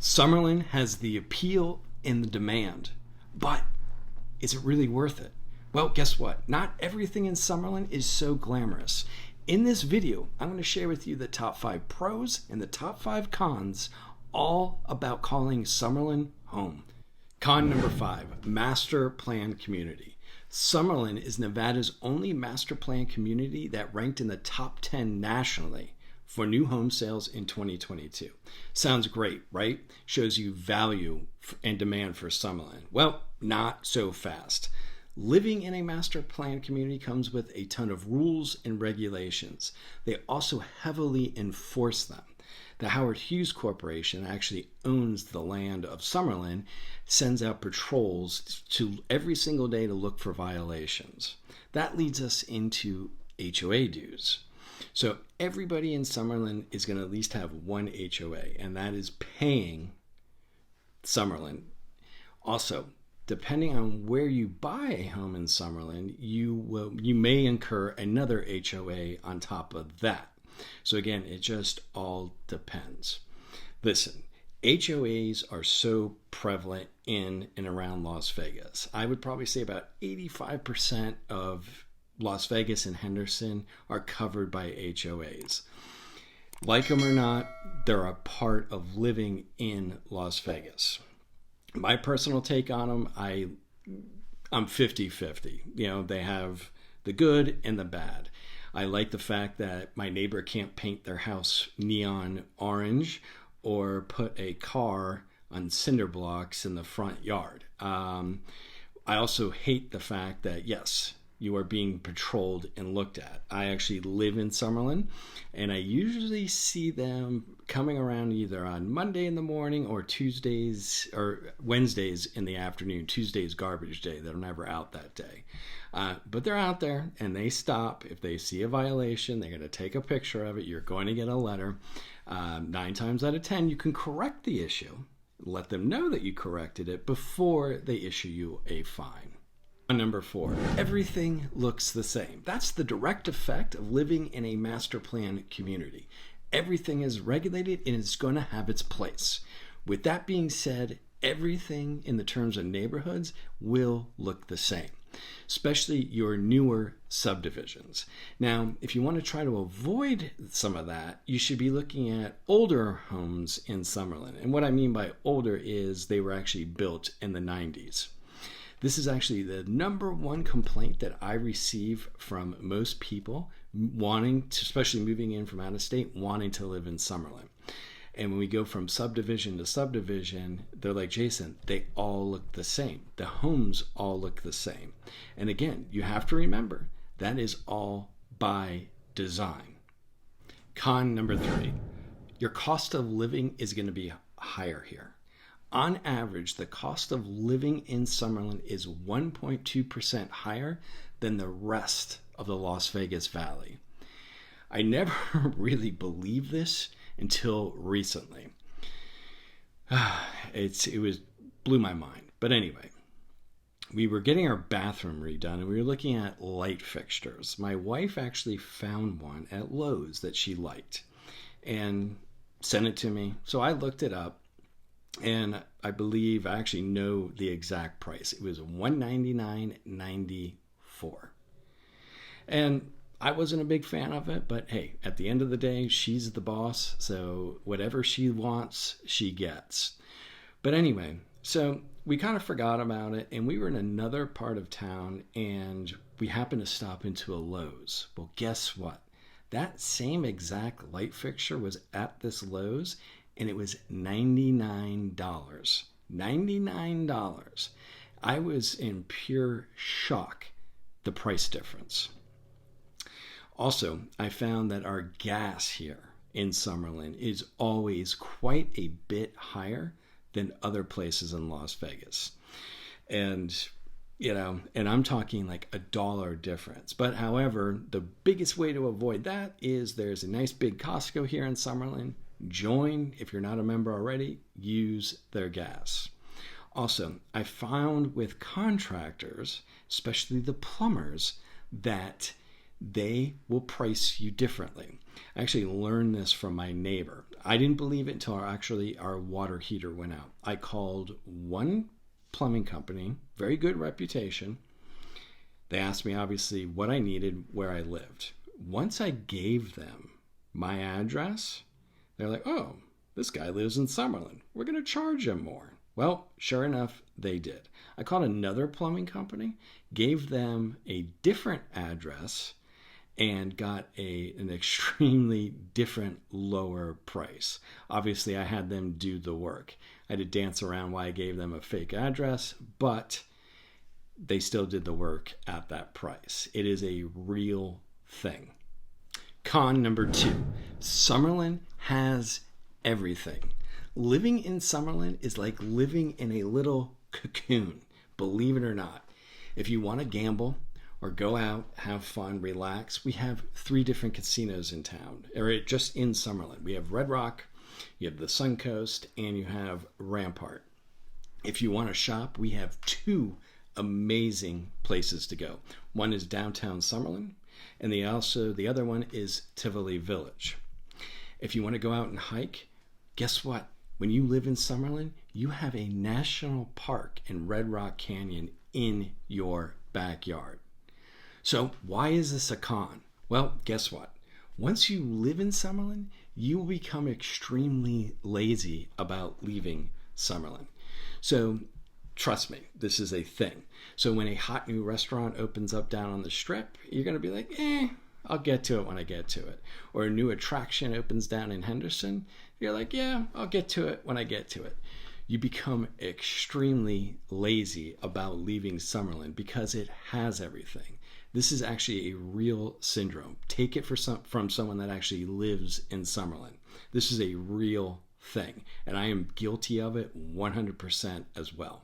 Summerlin has the appeal and the demand, but is it really worth it? Well, guess what? Not everything in Summerlin is so glamorous. In this video, I'm going to share with you the top 5 pros and the top 5 cons, all about calling Summerlin home. Con number 5, master plan community. Summerlin is Nevada's only master plan community that ranked in the top 10 nationally for new home sales in 2022. Sounds great, right? Shows you value and demand for Summerlin. Well, not so fast. Living in a master plan community comes with a ton of rules and regulations. They also heavily enforce them. The Howard Hughes Corporation actually owns the land of Summerlin, sends out patrols to every single day to look for violations. That leads us into HOA dues. So everybody in Summerlin is going to at least have one HOA, and that is paying Summerlin. Also, depending on where you buy a home in Summerlin, you may incur another HOA on top of that. So again, it just all depends. Listen, HOAs are so prevalent in and around Las Vegas. I would probably say about 85% of Las Vegas and Henderson are covered by HOAs. Like them or not, they're a part of living in Las Vegas. My personal take on them, I'm 50-50. You know, they have the good and the bad. I like the fact that my neighbor can't paint their house neon orange or put a car on cinder blocks in the front yard. I also hate the fact that, yes, you are being patrolled and looked at. I actually live in Summerlin, and I usually see them coming around either on Monday in the morning or Tuesdays or Wednesdays in the afternoon. Tuesday's garbage day. They're never out that day. But they're out there, and they stop. If they see a violation, they're going to take a picture of it. You're going to get a letter. 9 times out of 10, you can correct the issue. Let them know that you corrected it before they issue you a fine. Number 4, everything looks the same. That's the direct effect of living in a master plan community. Everything is regulated and it's going to have its place. With that being said, everything in the terms of neighborhoods will look the same, especially your newer subdivisions. Now, if you want to try to avoid some of that, you should be looking at older homes in Summerlin. And what I mean by older is they were actually built in the 90s. This is actually the number 1 complaint that I receive from most people wanting to, especially moving in from out of state, wanting to live in Summerlin. And when we go from subdivision to subdivision, they're like, Jason, they all look the same. The homes all look the same. And again, you have to remember, that is all by design. Con number 3, your cost of living is going to be higher here. On average, the cost of living in Summerlin is 1.2% higher than the rest of the Las Vegas Valley. I never really believed this until recently. It blew my mind. But anyway, we were getting our bathroom redone and we were looking at light fixtures. My wife actually found one at Lowe's that she liked and sent it to me. So I looked it up. And I believe I actually know the exact price. It was $199.94. And I wasn't a big fan of it, but hey, at the end of the day, she's the boss. So whatever she wants, she gets. But anyway, so we kind of forgot about it, and we were in another part of town, and we happened to stop into a Lowe's. Well, guess what? That same exact light fixture was at this Lowe's, and it was $99. $99. I was in pure shock, the price difference. Also, I found that our gas here in Summerlin is always quite a bit higher than other places in Las Vegas. And, you know, and I'm talking like $1 difference. But however, the biggest way to avoid that is there's a nice big Costco here in Summerlin. Join, if you're not a member already, use their gas. Also, I found with contractors, especially the plumbers, that they will price you differently. I actually learned this from my neighbor. I didn't believe it until our water heater went out. I called one plumbing company, very good reputation. They asked me obviously what I needed, where I lived. Once I gave them my address, they're like, oh, this guy lives in Summerlin. We're going to charge him more. Well, sure enough, they did. I called another plumbing company, gave them a different address, and got an extremely different lower price. Obviously, I had them do the work. I had to dance around why I gave them a fake address, but they still did the work at that price. It is a real thing. Con number 2, Summerlin has everything. Living in Summerlin is like living in a little cocoon, believe it or not. If you want to gamble or go out, have fun, relax, we have 3 different casinos in town, or just in Summerlin. We have Red Rock, you have the Suncoast, and you have Rampart. If you want to shop, we have 2 amazing places to go. One is downtown Summerlin, and the other one is Tivoli Village. If you want to go out and hike, guess what? When you live in Summerlin, you have a national park in Red Rock Canyon in your backyard. So why is this a con? Well, guess what? Once you live in Summerlin, you will become extremely lazy about leaving Summerlin. So trust me, this is a thing. So when a hot new restaurant opens up down on the strip, you're going to be like, I'll get to it when I get to it. Or a new attraction opens down in Henderson, you're like, yeah, I'll get to it when I get to it. You become extremely lazy about leaving Summerlin because it has everything. This is actually a real syndrome. Take it from someone that actually lives in Summerlin. This is a real thing, and I am guilty of it 100% as well.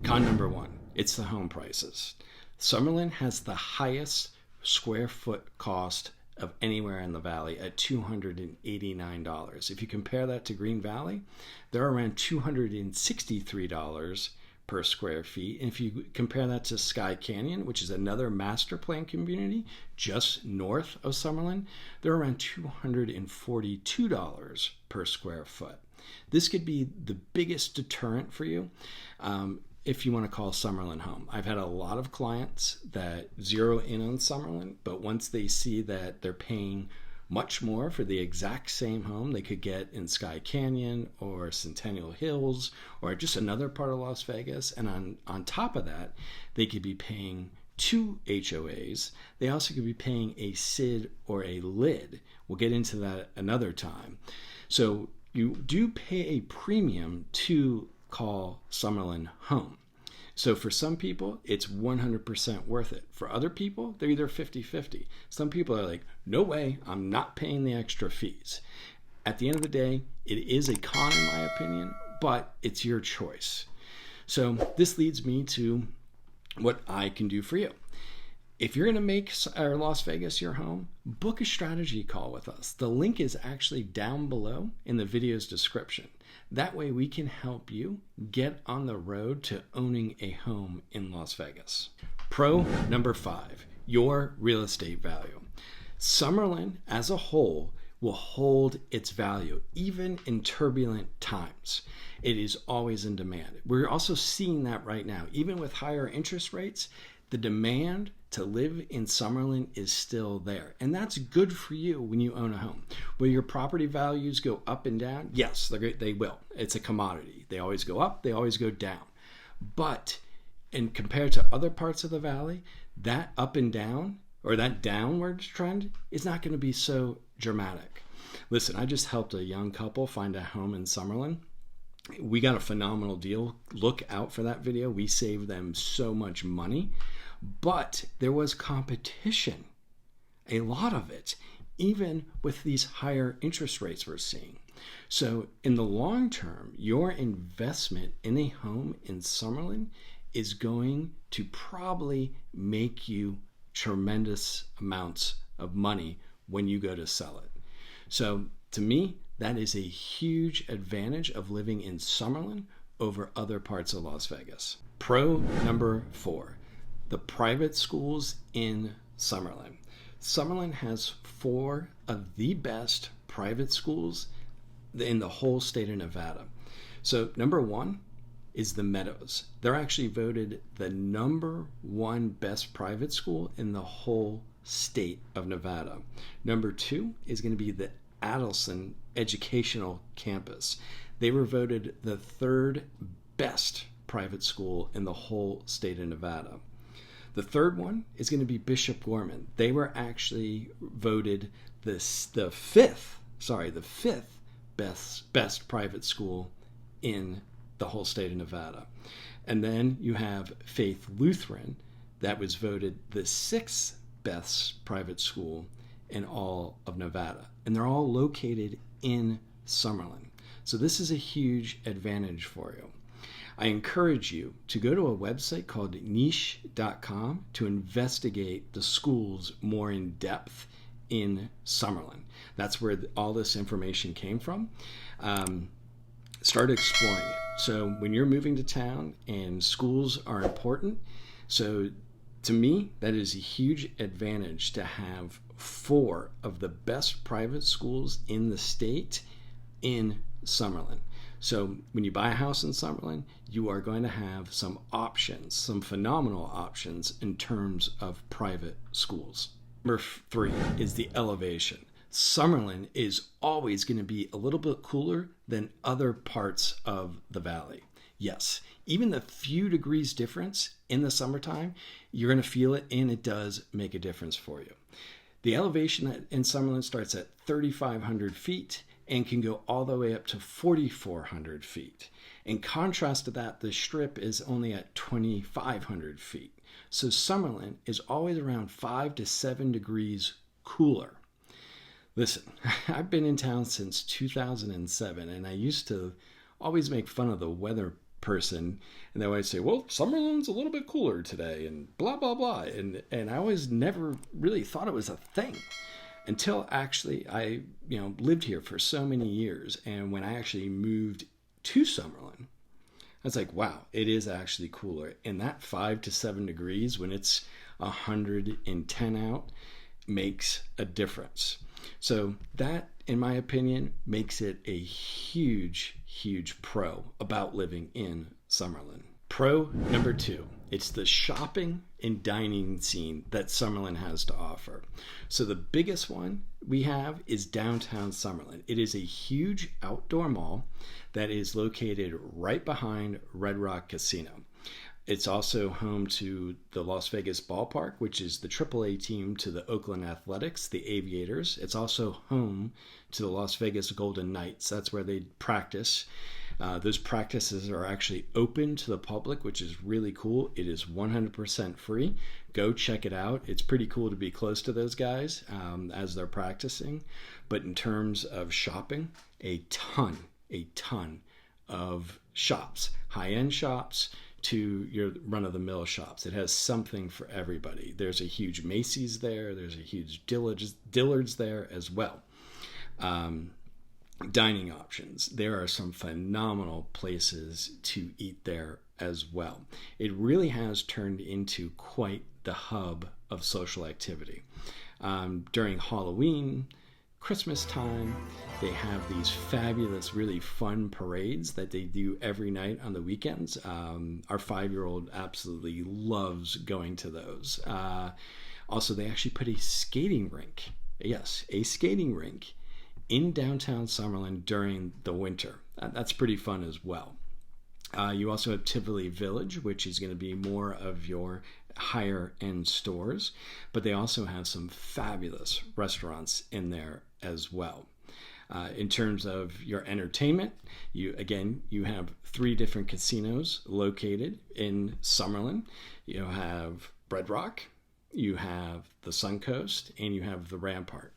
Con number 1, it's the home prices. Summerlin has the highest square foot cost of anywhere in the valley at $289. If you compare that to Green Valley, they're around $263 per square feet. And if you compare that to Sky Canyon, which is another master plan community just north of Summerlin, they're around $242 per square foot. This could be the biggest deterrent for you if you want to call Summerlin home. I've had a lot of clients that zero in on Summerlin, but once they see that they're paying much more for the exact same home they could get in Sky Canyon or Centennial Hills or just another part of Las Vegas, and on top of that, they could be paying 2 HOAs. They also could be paying a SID or a LID. We'll get into that another time. So you do pay a premium to call Summerlin home. So for some people, it's 100% worth it. For other people, they're either 50-50. Some people are like, no way, I'm not paying the extra fees. At the end of the day, it is a con in my opinion, but it's your choice. So this leads me to what I can do for you. If you're going to make Las Vegas your home, book a strategy call with us. The link is actually down below in the video's description. That way we can help you get on the road to owning a home in Las Vegas. Pro number 5, your real estate value. Summerlin as a whole will hold its value even in turbulent times. It is always in demand. We're also seeing that right now. Even with higher interest rates, the demand to live in Summerlin is still there. And that's good for you when you own a home. Will your property values go up and down? Yes, they will. It's a commodity. They always go up, they always go down. But compared to other parts of the valley, that up and down, or that downward trend, is not going to be so dramatic. Listen, I just helped a young couple find a home in Summerlin. We got a phenomenal deal. Look out for that video. We saved them so much money. But there was competition, a lot of it, even with these higher interest rates we're seeing. So in the long term, your investment in a home in Summerlin is going to probably make you tremendous amounts of money when you go to sell it. So to me, that is a huge advantage of living in Summerlin over other parts of Las Vegas. Pro number 4, the private schools in Summerlin. Summerlin has 4 of the best private schools in the whole state of Nevada. So number 1 is the Meadows. They're actually voted the number 1 best private school in the whole state of Nevada. Number 2 is going to be the Adelson Educational Campus. They were voted the 3rd best private school in the whole state of Nevada. The 3rd one is going to be Bishop Gorman. They were actually voted the 5th best private school in the whole state of Nevada. And then you have Faith Lutheran, that was voted the 6th best private school in all of Nevada. And they're all located in Summerlin. So this is a huge advantage for you. I encourage you to go to a website called niche.com to investigate the schools more in depth in Summerlin. That's where all this information came from. Start exploring it. So when you're moving to town and schools are important, so to me, that is a huge advantage to have 4 of the best private schools in the state in Summerlin. So when you buy a house in Summerlin, you are going to have some options, some phenomenal options in terms of private schools. Number 3 is the elevation. Summerlin is always going to be a little bit cooler than other parts of the valley. Yes, even the few degrees difference in the summertime, you're going to feel it, and it does make a difference for you. The elevation in Summerlin starts at 3,500 feet and can go all the way up to 4,400 feet. In contrast to that, the Strip is only at 2,500 feet. So Summerlin is always around 5 to 7 degrees cooler. Listen, I've been in town since 2007, and I used to always make fun of the weather person, and they always say, well, Summerlin's a little bit cooler today, and blah, blah, blah. And I always never really thought it was a thing until actually I lived here for so many years. And when I actually moved to Summerlin, I was like, wow, it is actually cooler. And that 5 to 7 degrees when it's 110 out makes a difference. So that, in my opinion, makes it a huge, huge pro about living in Summerlin. Pro number 2, it's the shopping and dining scene that Summerlin has to offer. So the biggest one we have is downtown Summerlin. It is a huge outdoor mall that is located right behind Red Rock Casino. It's also home to the Las Vegas Ballpark, which is the AAA team to the Oakland Athletics, the Aviators. It's also home to the Las Vegas Golden Knights. That's where they practice. Those practices are actually open to the public, which is really cool. It is 100% free. Go check it out. It's pretty cool to be close to those guys as they're practicing. But in terms of shopping, a ton of shops, high-end shops, to your run-of-the-mill shops. It has something for everybody. There's a huge Macy's there. There's a huge Dillard's there as well. Dining options. There are some phenomenal places to eat there as well. It really has turned into quite the hub of social activity. During Halloween, Christmas time, they have these fabulous, really fun parades that they do every night on the weekends. Our 5-year-old absolutely loves going to those. Also, they actually put a skating rink. Yes, a skating rink in downtown Summerlin during the winter. That's pretty fun as well. You also have Tivoli Village, which is going to be more of your higher end stores, but they also have some fabulous restaurants in there as well. In terms of your entertainment, you have 3 different casinos located in Summerlin. You have Red Rock, you have the Suncoast, and you have the Rampart.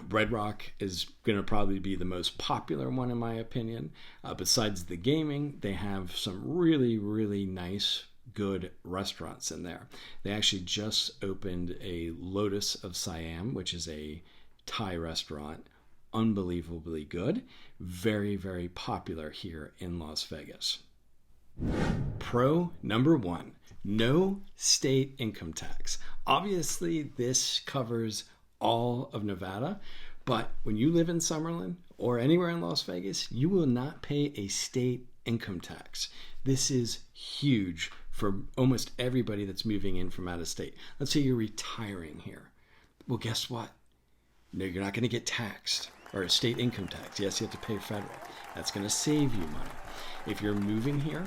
Red Rock is going to probably be the most popular one in my opinion. Besides the gaming, they have some really, really nice, good restaurants in there. They actually just opened a Lotus of Siam, which is a Thai restaurant. Unbelievably good. Very, very popular here in Las Vegas. Pro number one, no state income tax. Obviously, this covers all of Nevada, but when you live in Summerlin or anywhere in Las Vegas, you will not pay a state income tax. This is huge for almost everybody that's moving in from out of state. Let's say you're retiring here. Well, guess what? No, you're not going to get taxed, or a state income tax. Yes, you have to pay federal. That's going to save you money. If you're moving here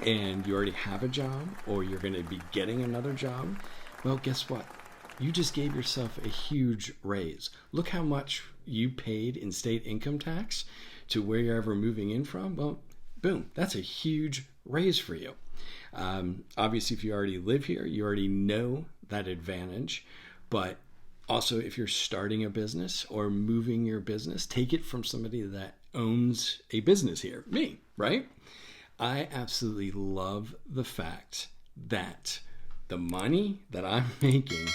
and you already have a job, or you're going to be getting another job, well, guess what? You just gave yourself a huge raise. Look how much you paid in state income tax to where you're ever moving in from. Well, boom, that's a huge raise for you. Obviously, if you already live here, you already know that advantage. But also, if you're starting a business or moving your business, take it from somebody that owns a business here, me, right? I absolutely love the fact that the money that I'm making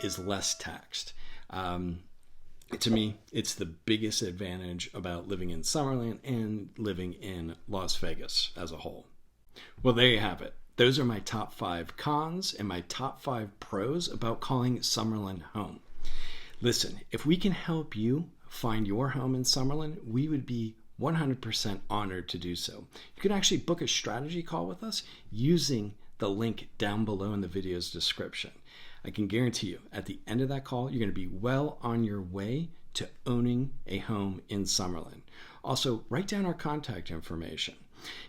is less taxed. To me, it's the biggest advantage about living in Summerlin and living in Las Vegas as a whole. Well, there you have it. Those are my top 5 cons and my top 5 pros about calling Summerlin home. Listen, if we can help you find your home in Summerlin, we would be 100% honored to do so. You can actually book a strategy call with us using the link down below in the video's description. I can guarantee you, at the end of that call, you're going to be well on your way to owning a home in Summerlin. Also, write down our contact information.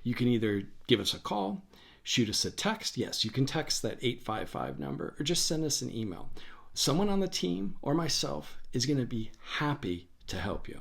You can either give us a call, shoot us a text. Yes, you can text that 855 number, or just send us an email. Someone on the team or myself is going to be happy to help you.